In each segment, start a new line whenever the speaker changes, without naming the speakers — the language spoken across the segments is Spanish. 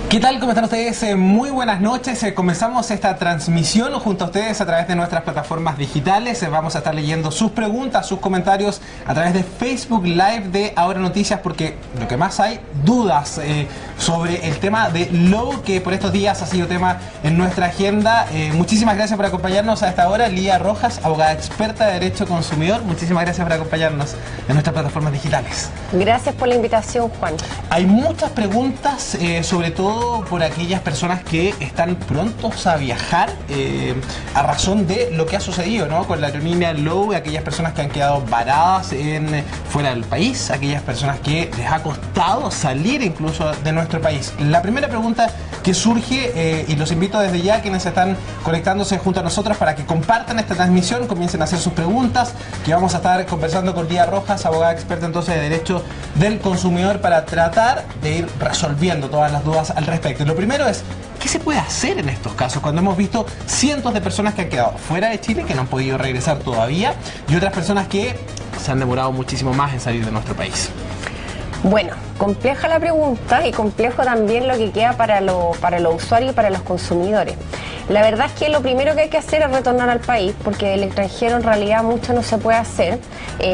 ¿Qué tal? ¿Cómo están ustedes? Muy buenas noches. Comenzamos esta transmisión junto a ustedes a través de nuestras plataformas digitales. Vamos a estar leyendo sus preguntas, sus comentarios a través de Facebook Live de Ahora Noticias, porque lo que más hay, dudas sobre el tema de Lowe, que por estos días ha sido tema en nuestra agenda. Muchísimas gracias por acompañarnos a esta hora. Lía Rojas, abogada experta de Derecho Consumidor. Muchísimas gracias por acompañarnos en nuestras plataformas digitales.
Gracias por la invitación, Juan.
Hay muchas preguntas, sobre todo por aquellas personas que están prontos a viajar a razón de lo que ha sucedido, ¿no?, con la aerolínea Lowe, aquellas personas que han quedado varadas fuera del país, aquellas personas que les ha costado salir incluso de nuestro país. La primera pregunta que surge, y los invito desde ya a quienes están conectándose junto a nosotros para que compartan esta transmisión, comiencen a hacer sus preguntas, que vamos a estar conversando con Lía Rojas, abogada experta entonces de Derecho del Consumidor, para tratar de ir resolviendo todas las dudas al respecto. Lo primero es, ¿qué se puede hacer en estos casos cuando hemos visto cientos de personas que han quedado fuera de Chile, que no han podido regresar todavía, y otras personas que se han demorado muchísimo más en salir de nuestro país?
Bueno, compleja la pregunta y complejo también lo que queda para los usuarios y para los consumidores. La verdad es que lo primero que hay que hacer es retornar al país, porque del extranjero en realidad mucho no se puede hacer.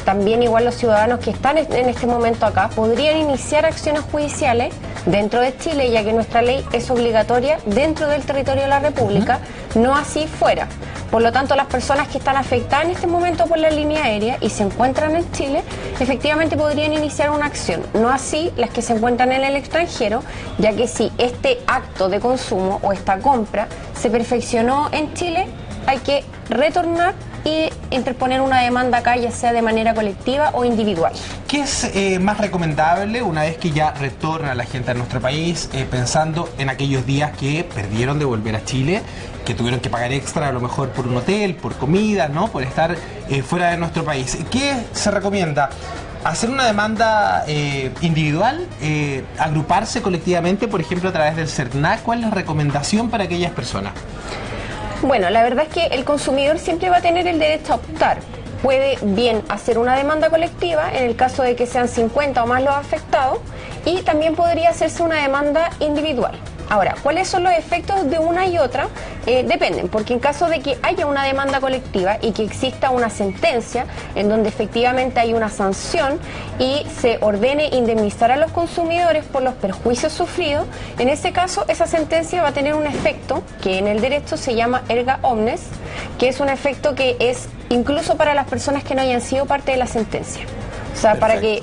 También igual los ciudadanos que están en este momento acá podrían iniciar acciones judiciales dentro de Chile, ya que nuestra ley es obligatoria dentro del territorio de la República, no así fuera. Por lo tanto, las personas que están afectadas en este momento por la línea aérea y se encuentran en Chile, efectivamente podrían iniciar una acción. No así las que se encuentran en el extranjero, ya que si este acto de consumo o esta compra se perfeccionó en Chile, hay que retornar y interponer una demanda acá, ya sea de manera colectiva o individual.
¿Qué es más recomendable una vez que ya retorna la gente a nuestro país, pensando en aquellos días que perdieron de volver a Chile, que tuvieron que pagar extra a lo mejor por un hotel, por comida, ¿no?, por estar fuera de nuestro país? ¿Qué se recomienda? ¿Hacer una demanda individual? ¿Agruparse colectivamente, por ejemplo, a través del CERNAC? ¿Cuál es la recomendación para aquellas personas?
Bueno, la verdad es que el consumidor siempre va a tener el derecho a optar. Puede bien hacer una demanda colectiva en el caso de que sean 50 o más los afectados, y también podría hacerse una demanda individual. Ahora, ¿cuáles son los efectos de una y otra? Dependen, porque en caso de que haya una demanda colectiva y que exista una sentencia en donde efectivamente hay una sanción y se ordene indemnizar a los consumidores por los perjuicios sufridos, en ese caso esa sentencia va a tener un efecto que en el derecho se llama erga omnes, que es un efecto que es incluso para las personas que no hayan sido parte de la sentencia. O sea, para que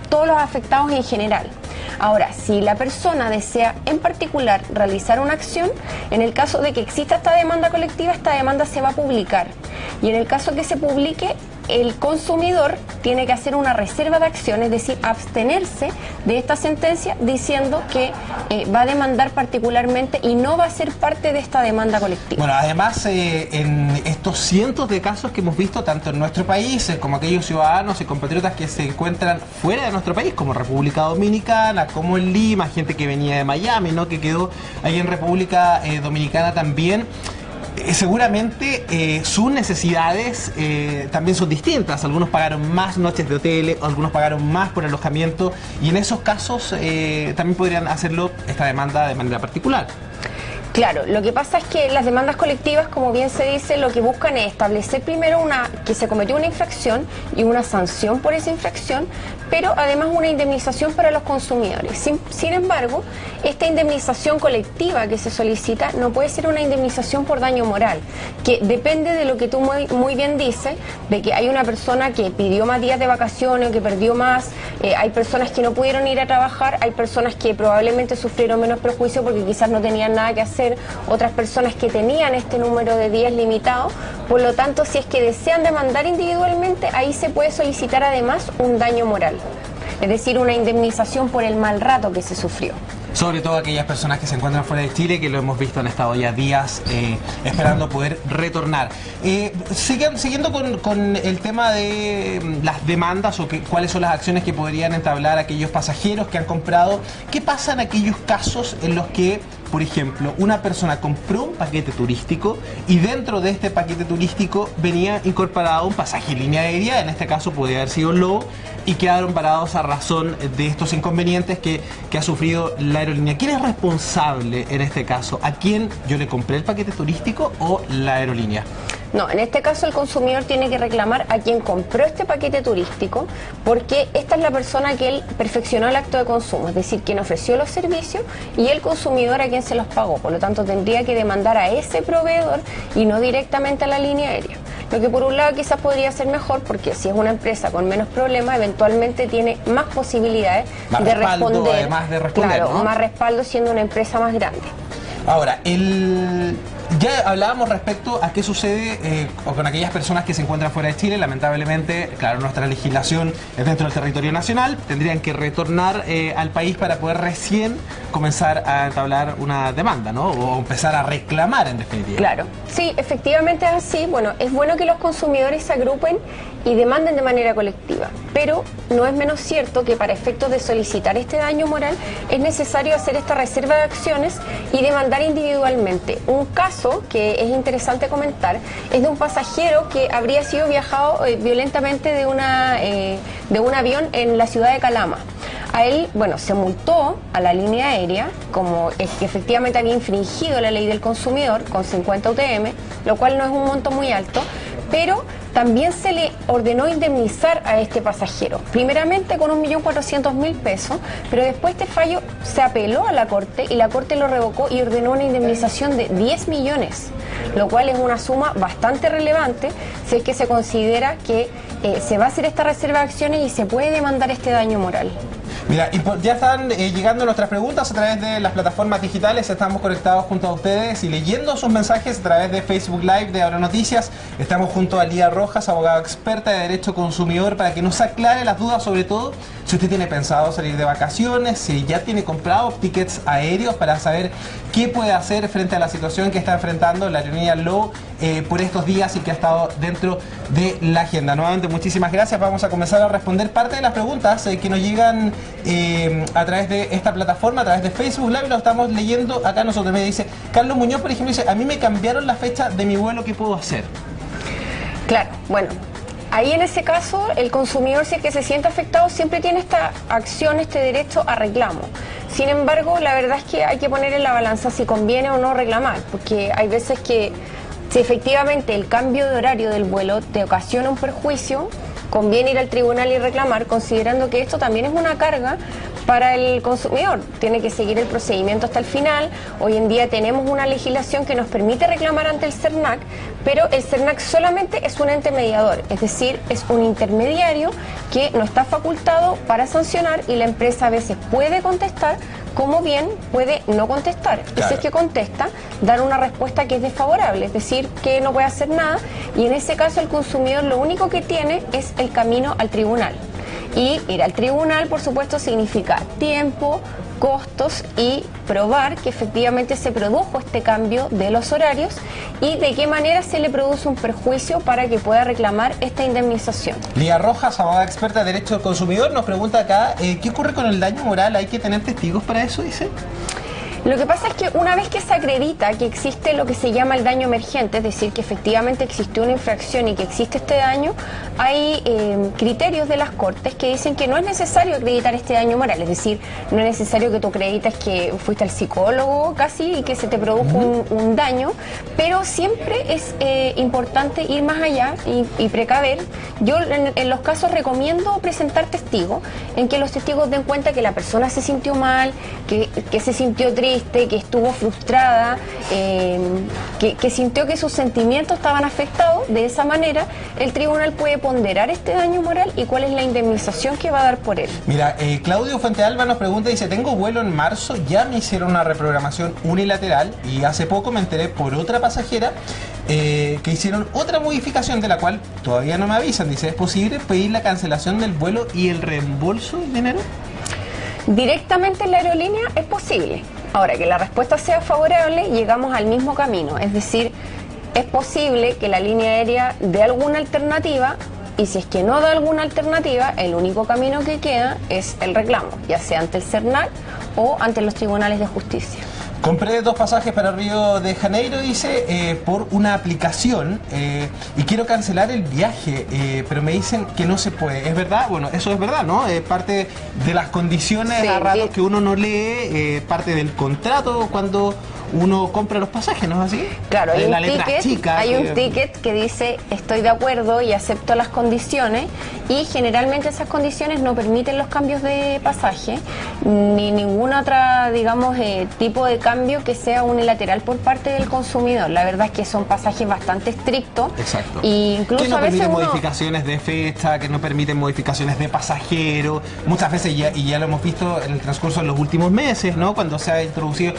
todos los afectados en general. Ahora, si la persona desea en particular realizar una acción, en el caso de que exista esta demanda colectiva, esta demanda se va a publicar. Y en el caso que se publique, el consumidor tiene que hacer una reserva de acción, es decir, abstenerse de esta sentencia diciendo que va a demandar particularmente y no va a ser parte de esta demanda colectiva.
Bueno, además, en estos cientos de casos que hemos visto tanto en nuestro país como aquellos ciudadanos y compatriotas que se encuentran fuera de nuestro país, como República Dominicana, como en Lima, gente que venía de Miami, ¿no?, que quedó ahí en República Dominicana también. Seguramente sus necesidades también son distintas. Algunos pagaron más noches de hotel, algunos pagaron más por alojamiento, y en esos casos también podrían hacerlo esta demanda de manera particular.
Claro, lo que pasa es que las demandas colectivas, como bien se dice, lo que buscan es establecer primero que se cometió una infracción y una sanción por esa infracción, pero además una indemnización para los consumidores. Sin embargo, esta indemnización colectiva que se solicita no puede ser una indemnización por daño moral, que depende de lo que tú muy bien dices, de que hay una persona que pidió más días de vacaciones o que perdió más, hay personas que no pudieron ir a trabajar, hay personas que probablemente sufrieron menos perjuicio porque quizás no tenían nada que hacer, otras personas que tenían este número de días limitado. Por lo tanto, si es que desean demandar individualmente, ahí se puede solicitar además un daño moral, es decir, una indemnización por el mal rato que se sufrió.
Sobre todo aquellas personas que se encuentran fuera de Chile, que lo hemos visto, han estado ya días esperando poder retornar. Siguiendo con el tema de las demandas o cuáles son las acciones que podrían entablar aquellos pasajeros que han comprado, ¿qué pasa en aquellos casos en los que por ejemplo, una persona compró un paquete turístico y dentro de este paquete turístico venía incorporado un pasaje en línea aérea, en este caso podría haber sido Low, y quedaron parados a razón de estos inconvenientes que ha sufrido la aerolínea? ¿Quién es responsable en este caso? ¿A quién yo le compré el paquete turístico o la aerolínea?
No, en este caso el consumidor tiene que reclamar a quien compró este paquete turístico, porque esta es la persona que él perfeccionó el acto de consumo, es decir, quien ofreció los servicios, y el consumidor a quien se los pagó. Por lo tanto, tendría que demandar a ese proveedor y no directamente a la línea aérea. Lo que por un lado quizás podría ser mejor, porque si es una empresa con menos problemas, eventualmente tiene más posibilidades de responder.
Además de responder,
claro,
¿no?
más respaldo siendo una empresa más grande.
Ahora, ya hablábamos respecto a qué sucede con aquellas personas que se encuentran fuera de Chile. Lamentablemente, claro, nuestra legislación es dentro del territorio nacional. Tendrían que retornar al país para poder recién comenzar a entablar una demanda, ¿no? O empezar a reclamar, en definitiva.
Claro, sí, efectivamente es así. Bueno, es bueno que los consumidores se agrupen y demanden de manera colectiva, pero no es menos cierto que para efectos de solicitar este daño moral es necesario hacer esta reserva de acciones y demandar individualmente. Un caso que es interesante comentar es de un pasajero que habría sido viajado violentamente de un avión en la ciudad de Calama. A él, bueno, se multó a la línea aérea, como es que efectivamente había infringido la ley del consumidor con 50 UTM, lo cual no es un monto muy alto, pero también se le ordenó indemnizar a este pasajero, primeramente con 1.400.000 pesos, pero después este fallo se apeló a la Corte y la Corte lo revocó y ordenó una indemnización de 10 millones, lo cual es una suma bastante relevante si es que se considera que se va a hacer esta reserva de acciones y se puede demandar este daño moral.
Mira, y ya están llegando nuestras preguntas a través de las plataformas digitales. Estamos conectados junto a ustedes y leyendo sus mensajes a través de Facebook Live de Ahora Noticias. Estamos junto a Lía Rojas, abogada experta de Derecho Consumidor, para que nos aclare las dudas, sobre todo si usted tiene pensado salir de vacaciones, si ya tiene comprado tickets aéreos, para saber qué puede hacer frente a la situación que está enfrentando la aerolínea Low por estos días y que ha estado dentro de la agenda. Nuevamente, muchísimas gracias. Vamos a comenzar a responder parte de las preguntas que nos llegan a través de esta plataforma, a través de Facebook Live. Lo estamos leyendo acá nosotros. Me dice Carlos Muñoz, por ejemplo, dice: a mí me cambiaron la fecha de mi vuelo, ¿qué puedo hacer?
Claro, bueno, ahí en ese caso el consumidor, si es que se siente afectado, siempre tiene esta acción, este derecho a reclamo. Sin embargo, la verdad es que hay que poner en la balanza si conviene o no reclamar, porque hay veces que si efectivamente el cambio de horario del vuelo te ocasiona un perjuicio, conviene ir al tribunal y reclamar, considerando que esto también es una carga para el consumidor. Tiene que seguir el procedimiento hasta el final. Hoy en día tenemos una legislación que nos permite reclamar ante el CERNAC, pero el CERNAC solamente es un ente mediador, es decir, es un intermediario que no está facultado para sancionar, y la empresa a veces puede contestar, como bien puede no contestar. Claro. Y si es que contesta, dar una respuesta que es desfavorable, es decir, que no puede hacer nada, y en ese caso el consumidor lo único que tiene es el camino al tribunal. Y ir al tribunal, por supuesto, significa tiempo, costos y probar que efectivamente se produjo este cambio de los horarios y de qué manera se le produce un perjuicio para que pueda reclamar esta indemnización.
Lía Rojas, abogada experta de Derecho del Consumidor, nos pregunta acá, ¿qué ocurre con el daño moral? ¿Hay que tener testigos para eso, dice?
Lo que pasa es que una vez que se acredita que existe lo que se llama el daño emergente, es decir, que efectivamente existió una infracción y que existe este daño, hay criterios de las Cortes que dicen que no es necesario acreditar este daño moral, es decir, no es necesario que tú acredites que fuiste al psicólogo casi y que se te produjo un daño, pero siempre es importante ir más allá y precaver. Yo en los casos recomiendo presentar testigos, en que los testigos den cuenta que la persona se sintió mal, que se sintió triste, que estuvo frustrada, que sintió que sus sentimientos estaban afectados. De esa manera el tribunal puede ponderar este daño moral y cuál es la indemnización que va a dar por él.
Mira, Claudio Fuentealba nos pregunta, dice: tengo vuelo en marzo, ya me hicieron una reprogramación unilateral y hace poco me enteré por otra pasajera que hicieron otra modificación de la cual todavía no me avisan. Dice: ¿es posible pedir la cancelación del vuelo y el reembolso del dinero?
Directamente en la aerolínea es posible. Ahora, que la respuesta sea favorable, llegamos al mismo camino, es decir, es posible que la línea aérea dé alguna alternativa, y si es que no da alguna alternativa, el único camino que queda es el reclamo, ya sea ante el CERNAC o ante los tribunales de justicia.
Compré 2 pasajes para Río de Janeiro, dice, por una aplicación y quiero cancelar el viaje, pero me dicen que no se puede. ¿Es verdad? Bueno, eso es verdad, ¿no? Parte de las condiciones
Sí,
a ratos que uno no lee, parte del contrato cuando uno compra los pasajes, ¿no es así?
Claro, hay
la
un
letra
ticket,
chica.
hay un ticket que dice estoy de acuerdo y acepto las condiciones, y generalmente esas condiciones no permiten los cambios de pasaje ni ningún otra, digamos, tipo de cambio que sea unilateral por parte del consumidor. La verdad es que son pasajes bastante estrictos.
Exacto.
Y incluso
que no
a veces
permiten
uno...
modificaciones de fecha, que no permiten modificaciones de pasajero. Muchas veces, ya lo hemos visto en el transcurso de los últimos meses, ¿no? Cuando se ha introducido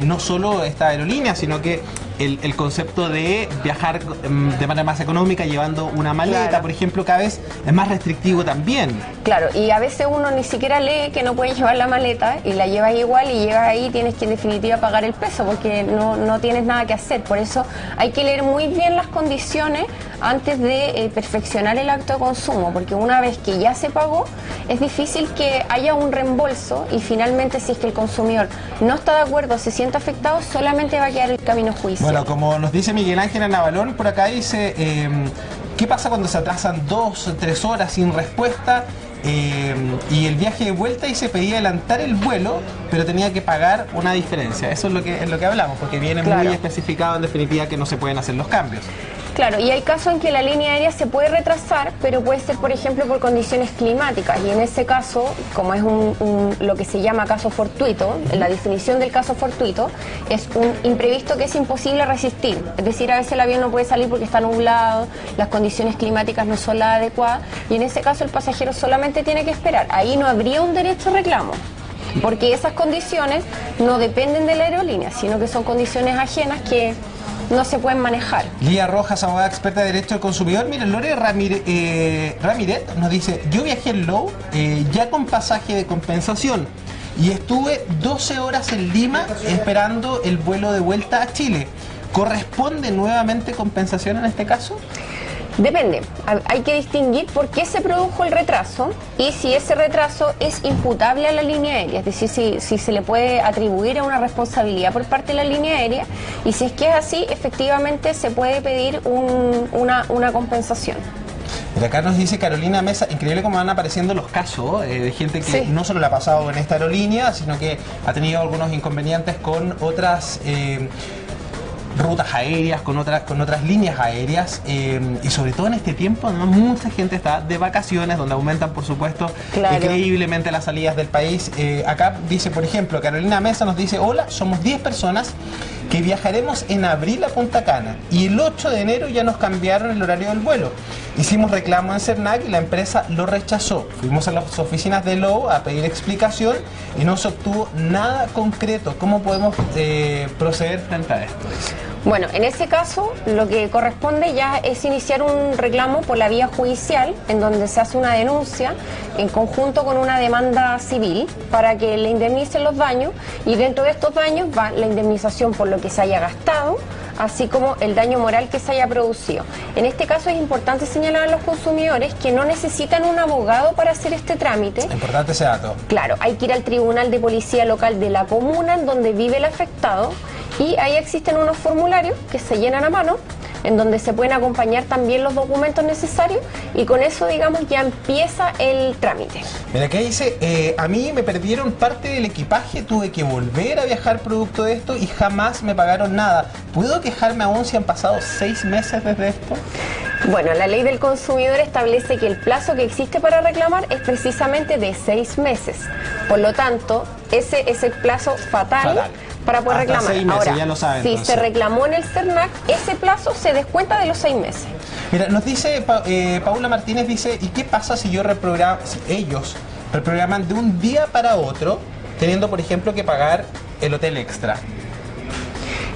no solo esta aerolínea, sino que el concepto de viajar de manera más económica llevando una maleta,
Claro.
por ejemplo, cada vez es más restrictivo también.
Claro, y a veces uno ni siquiera lee que no puedes llevar la maleta y la llevas igual, y llegas ahí tienes que en definitiva pagar el peso porque no tienes nada que hacer. Por eso hay que leer muy bien las condiciones antes de perfeccionar el acto de consumo, porque una vez que ya se pagó es difícil que haya un reembolso, y finalmente si es que el consumidor no está de acuerdo, se siente afectado, solamente va a quedar el camino judicial.
Bueno, como nos dice Miguel Ángel Navalón, por acá dice, ¿qué pasa cuando se atrasan 2 o 3 horas sin respuesta? Y el viaje de vuelta, y se pedía adelantar el vuelo, pero tenía que pagar una diferencia. Eso es lo que hablamos, porque viene
Claro.
muy especificado en definitiva que no se pueden hacer los cambios.
Claro, y hay casos en que la línea aérea se puede retrasar, pero puede ser, por ejemplo, por condiciones climáticas. Y en ese caso, como es lo que se llama caso fortuito, la definición del caso fortuito es un imprevisto que es imposible resistir. Es decir, a veces el avión no puede salir porque está nublado, las condiciones climáticas no son las adecuadas, y en ese caso el pasajero solamente tiene que esperar. Ahí no habría un derecho a reclamo, porque esas condiciones no dependen de la aerolínea, sino que son condiciones ajenas que no se pueden manejar.
Lía Rojas, abogada experta de Derecho del Consumidor. Mire, Lore Ramírez nos dice, yo viajé en Low ya con pasaje de compensación y estuve 12 horas en Lima esperando el vuelo de vuelta a Chile. ¿Corresponde nuevamente compensación en este caso?
Depende, hay que distinguir por qué se produjo el retraso y si ese retraso es imputable a la línea aérea, es decir, si se le puede atribuir a una responsabilidad por parte de la línea aérea, y si es que es así, efectivamente se puede pedir una compensación.
De acá nos dice Carolina Mesa, increíble cómo van apareciendo los casos de gente que
Sí.
no solo le ha pasado en esta aerolínea, sino que ha tenido algunos inconvenientes con otras rutas aéreas, con otras líneas aéreas, y sobre todo en este tiempo, además, mucha gente está de vacaciones, donde aumentan, por supuesto,
Claro.
increíblemente las salidas del país. Acá dice, por ejemplo, Carolina Mesa nos dice, hola, somos 10 personas que viajaremos en abril a Punta Cana y el 8 de enero ya nos cambiaron el horario del vuelo. Hicimos reclamo en CERNAC y la empresa lo rechazó. Fuimos a las oficinas de LOW a pedir explicación y no se obtuvo nada concreto. ¿Cómo podemos proceder frente a esto?
Bueno, en ese caso lo que corresponde ya es iniciar un reclamo por la vía judicial, en donde se hace una denuncia en conjunto con una demanda civil para que le indemnicen los daños, y dentro de estos daños va la indemnización por lo que se haya gastado, así como el daño moral que se haya producido. En este caso es importante señalar a los consumidores que no necesitan un abogado para hacer este trámite.
Importante ese dato.
Claro, hay que ir al tribunal de policía local de la comuna en donde vive el afectado, y ahí existen unos formularios que se llenan a mano, en donde se pueden acompañar también los documentos necesarios, y con eso, digamos, ya empieza el trámite.
Mira, acá dice, a mí me perdieron parte del equipaje, tuve que volver a viajar producto de esto y jamás me pagaron nada. ¿Puedo quejarme aún si han pasado 6 meses desde esto?
Bueno, la ley del consumidor establece que el plazo que existe para reclamar es precisamente de 6 meses. Por lo tanto, ese es el plazo fatal para poder
Hasta
reclamar.
6 meses,
Ahora,
ya lo saben,
si
entonces.
se reclamó en el CERNAC, ese plazo se descuenta de los 6 meses.
Mira, nos dice Paula Martínez, dice, ¿y qué pasa si ellos reprograman de un día para otro, teniendo, por ejemplo, que pagar el hotel extra?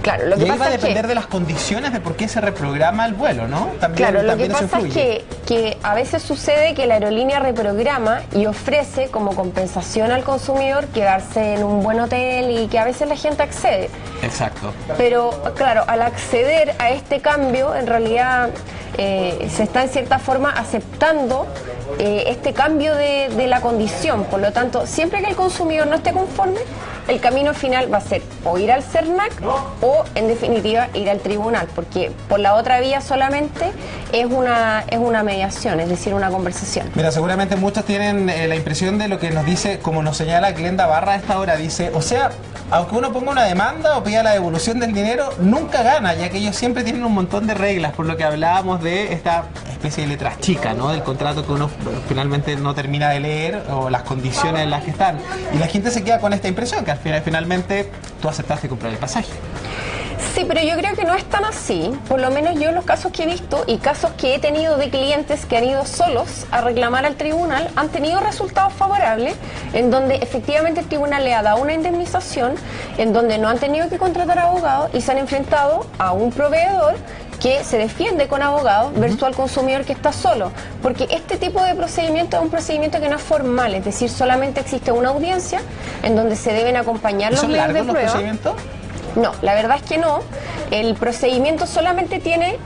Claro, lo
Y
que
ahí va
pasa
a
es que...
depender de las condiciones de por qué se reprograma el vuelo, ¿no?
Claro, lo que
también eso
pasa es
influye.
que a veces sucede que la aerolínea reprograma y ofrece como compensación al consumidor quedarse en un buen hotel, y que a veces la gente accede.
Exacto.
Pero claro, al acceder a este cambio, en realidad se está en cierta forma aceptando este cambio de la condición. Por lo tanto, siempre que el consumidor no esté conforme, el camino final va a ser o ir al CERNAC o en definitiva ir al tribunal, porque por la otra vía solamente es una mediación, es decir, una conversación.
Mira, seguramente muchos tienen la impresión de lo que nos dice, como nos señala Glenda Barra a esta hora, dice, o sea, aunque uno ponga una demanda o pida la devolución del dinero, nunca gana, ya que ellos siempre tienen un montón de reglas, por lo que hablábamos de esta especie de letras chicas, ¿no? Del contrato que uno finalmente no termina de leer o las condiciones en las que están. Y la gente se queda con esta impresión, que al final finalmente tú aceptaste comprar el pasaje.
Sí, pero yo creo que no es tan así, por lo menos yo en los casos que he visto y casos que he tenido de clientes que han ido solos a reclamar al tribunal, han tenido resultados favorables, en donde efectivamente el tribunal le ha dado una indemnización, en donde no han tenido que contratar abogados y se han enfrentado a un proveedor que se defiende con abogados versus al consumidor que está solo, porque este tipo de procedimiento es un procedimiento que no es formal, es decir, solamente existe una audiencia en donde se deben acompañar los medios de prueba.
¿Son largos los procedimientos?
No, la verdad es que no. El procedimiento solamente tiene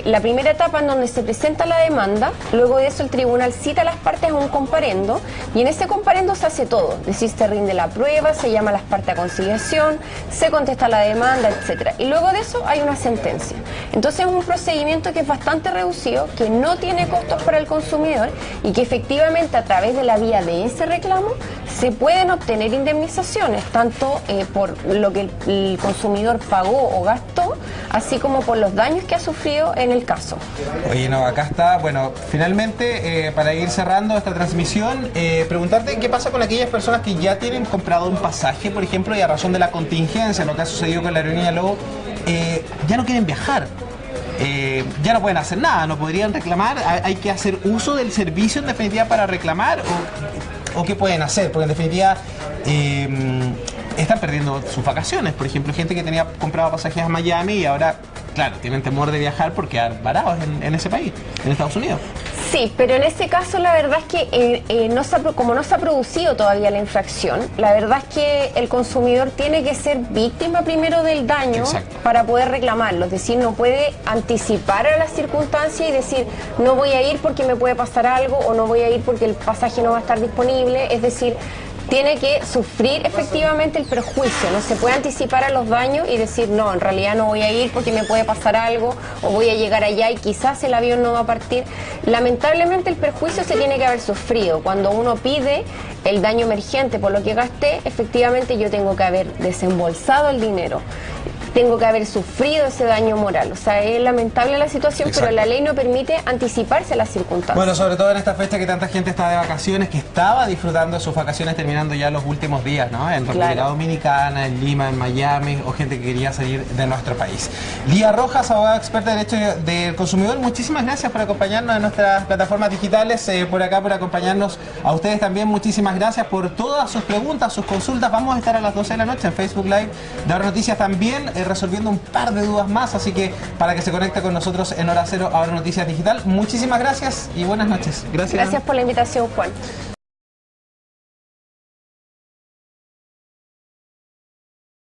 la primera etapa en donde se presenta la demanda, luego de eso el tribunal cita a las partes a un comparendo y en ese comparendo se hace todo, es decir, se rinde la prueba, se llama a las partes a conciliación, se contesta la demanda, etcétera. Y luego de eso hay una sentencia. Entonces es un procedimiento que es bastante reducido, que no tiene costos para el consumidor y que efectivamente a través de la vía de ese reclamo se pueden obtener indemnizaciones, tanto por lo que el consumidor pagó o gastó, así como por los daños que ha sufrido en el caso.
Oye, no, acá está, bueno, finalmente, para ir cerrando esta transmisión, preguntarte qué pasa con aquellas personas que ya tienen comprado un pasaje, por ejemplo, y a razón de la contingencia, lo que ha sucedido con la aerolínea Logo, ya no quieren viajar. Ya no pueden hacer nada, no podrían reclamar, hay que hacer uso del servicio en definitiva para reclamar o qué pueden hacer, porque en definitiva están perdiendo sus vacaciones, por ejemplo, gente que tenía comprado pasajes a Miami y ahora, claro, tienen temor de viajar porque quedan varados en ese país, en Estados Unidos.
Sí, pero en ese caso la verdad es que como no se ha producido todavía la infracción, la verdad es que el consumidor tiene que ser víctima primero del daño. Exacto. Para poder reclamarlo, es decir, no puede anticipar a las circunstancias y decir no voy a ir porque me puede pasar algo o no voy a ir porque el pasaje no va a estar disponible, es decir, tiene que sufrir efectivamente el perjuicio, no se puede anticipar a los daños y decir no, en realidad no voy a ir porque me puede pasar algo o voy a llegar allá y quizás el avión no va a partir. Lamentablemente el perjuicio se tiene que haber sufrido. Cuando uno pide el daño emergente por lo que gasté, efectivamente yo tengo que haber desembolsado el dinero. Tengo que haber sufrido ese daño moral. O sea, es lamentable la situación, exacto, pero la ley no permite anticiparse a las circunstancias.
Bueno, sobre todo en esta fecha que tanta gente está de vacaciones, que estaba disfrutando de sus vacaciones terminando ya los últimos días, ¿no? En República Dominicana, en Lima, en Miami, o gente que quería salir de nuestro país. Lía Rojas, abogada experta de Derecho del Consumidor, muchísimas gracias por acompañarnos en nuestras plataformas digitales, por acá, por acompañarnos. A ustedes también, muchísimas gracias por todas sus preguntas, sus consultas. Vamos a estar a las 12 de la noche en Facebook Live de Ahora Noticias también, resolviendo un par de dudas más, así que para que se conecte con nosotros en Hora Cero, Ahora Noticias Digital. Muchísimas gracias y buenas noches.
Gracias por la invitación, Juan.